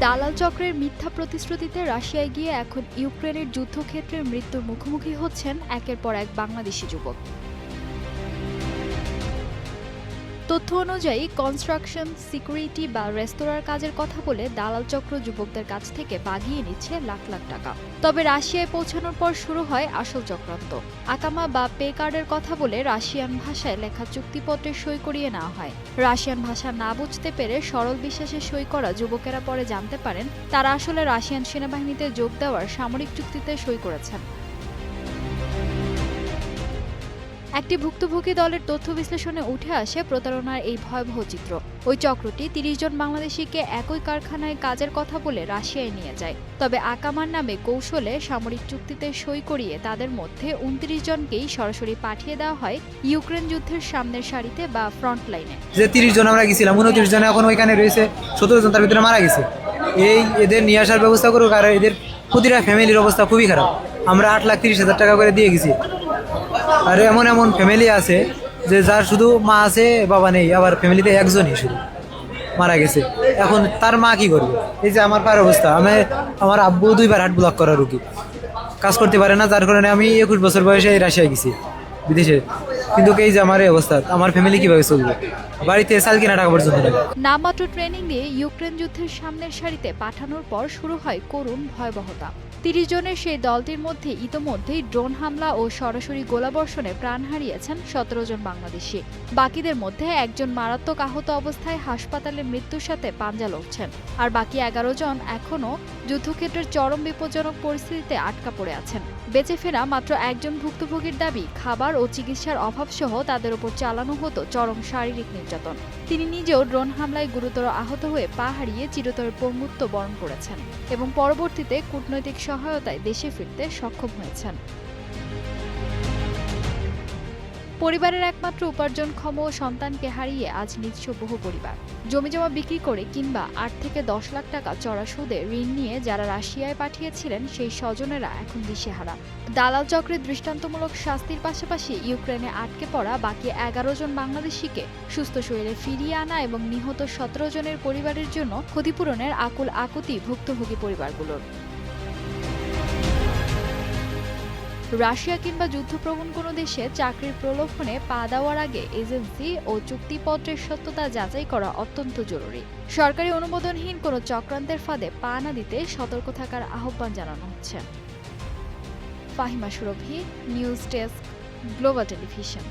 দালাল চক্রের মিথ্যা প্রতিশ্রুতিতে রাশিয়ায় গিয়ে এখন ইউক্রেনের যুদ্ধক্ষেত্রে মৃত্যুর মুখোমুখি হচ্ছেন একের পর এক বাংলাদেশি যুবক। তথ্য অনুযায়ী কনস্ট্রাকশন, সিকিউরিটি বা রেস্তোরাঁর কাজের কথা বলে দালাল চক্র যুবকদের কাছ থেকে বাগিয়ে নিচ্ছে লাখ লাখ টাকা। তবে রাশিয়ায় পৌঁছানোর পর শুরু হয় আসল চক্রান্ত। আকামা বা পে কার্ডের কথা বলে রাশিয়ান ভাষায় লেখা চুক্তিপত্রে সই করিয়ে নেওয়া হয়। রাশিয়ান ভাষা না বুঝতে পেরে সরল বিশ্বাসে সই করা যুবকেরা পরে জানতে পারেন তারা আসলে রাশিয়ান সেনাবাহিনীতে যোগ দেওয়ার সামরিক চুক্তিতে সই করেছেন। একটি ভুক্তভোগী দলের তথ্য বিশ্লেষণে উঠে আসে প্রতারণার এই ভয়াবহ চিত্র। ওই চক্রটি ৩০ জন বাংলাদেশিকে একই কারখানায় কাজের কথা বলে রাশিয়ায় নিয়ে যায়। তবে আকামার নামে কৌশলে সামরিক চুক্তিতে সই করিয়ে তাদের মধ্যে ২৯ জনকেই সরাসরি পাঠিয়ে দেওয়া হয় ইউক্রেন যুদ্ধের সামনের সারিতে বা ফ্রন্ট লাইনে। যে ৩০ জন আমরা গেছিলাম, ২৯ জন এখন ওইখানে রয়েছে, ১৭ জন তার ভিতরে মারা গেছে। এদের নিয়ে আসার ব্যবস্থা করুক, আর এদের প্রতিটা ফ্যামিলির অবস্থা খুবই খারাপ। আমরা ৮,৩০,০০০ টাকা করে দিয়ে গেছি। আর এমন এমন ফ্যামিলি আছে যে যার শুধু মা আছে, বাবা নেই, আবার ফ্যামিলিতে একজনই শুধু মারা গেছে। এখন তার মা কি করবে? এই যে আমার পায়ের অবস্থা, আমার আব্বু ২বার হার্ট ব্লক করা রুগী, কাজ করতে পারে না, যার কারণে আমি ২১ বছর বয়সে রাশিয়ায় গেছি বিদেশে। কিন্তু এই যে আমার এই অবস্থা, আমার ফ্যামিলি কিভাবে চলবে? বাড়িতে চাল কিনা টাকা পর্যন্ত নেই। নামমাত্র ট্রেনিং দিয়ে ইউক্রেন যুদ্ধের সামনের সারিতে পাঠানোর পর শুরু হয় করুণ ভয়াবহতা। ৩০ জনের সেই দলটির মধ্যে ইতোমধ্যেই ড্রোন হামলা ও সরাসরি গোলাবর্ষণে প্রাণ হারিয়েছেন ১৭ জন বাংলাদেশি। বাকিদের মধ্যে একজন মারাত্মক আহত অবস্থায় হাসপাতালে মৃত্যুর সাথে পাঞ্জা লড়ছেন, আর বাকি ১১ জন এখনও যুদ্ধক্ষেত্রের চরম বিপজ্জনক পরিস্থিতিতে আটকা পড়ে আছেন। বেঁচে ফেরা মাত্র একজন ভুক্তভোগীর দাবি, খাবার ও চিকিৎসার অভাবসহ তাদের উপর চালানো হতো চরম শারীরিক নির্যাতন। তিনি নিজেও ড্রোন হামলায় গুরুতর আহত হয়ে পা হারিয়ে চিরতরে পঙ্গুত্ব বরণ করেছেন এবং পরবর্তীতে কূটনৈতিক সহায়তায় দেশে ফিরতে সক্ষম হয়েছেন। পরিবারের একমাত্র উপার্জনক্ষম সন্তানকে হারিয়ে আজ নিঃস্ব বহু পরিবার। জমিজমা বিক্রি করে কিংবা ৮ থেকে ১০ লাখ টাকা চড়া সুদে ঋণ নিয়ে যারা রাশিয়ায় পাঠিয়েছিলেন সেই স্বজনেরা এখন দিশেহারা। দালাল চক্রের দৃষ্টান্তমূলক শাস্তির পাশাপাশি ইউক্রেনে আটকে পড়া বাকি ১১ জন বাংলাদেশিকে সুস্থ শরীরে ফিরিয়ে আনা এবং নিহত ১৭ জনের পরিবারের জন্য ক্ষতিপূরণের আকুল আকুতি ভুক্তভোগী পরিবারগুলোর। রাশিয়া কিংবা যুদ্ধপ্রবণ কোনো দেশে চাকরির প্রলোভনে পা দেওয়ার আগে এজেন্সি ও চুক্তিপত্রের সত্যতা যাচাই করা অত্যন্ত জরুরি। সরকারি অনুমোদনহীন কোনো চক্রান্তের ফাঁদে পা না দিতে সতর্ক থাকার আহ্বান জানানো হচ্ছে। ফাহিমা সুরভি, নিউজ ডেস্ক, গ্লোবাল টেলিভিশন।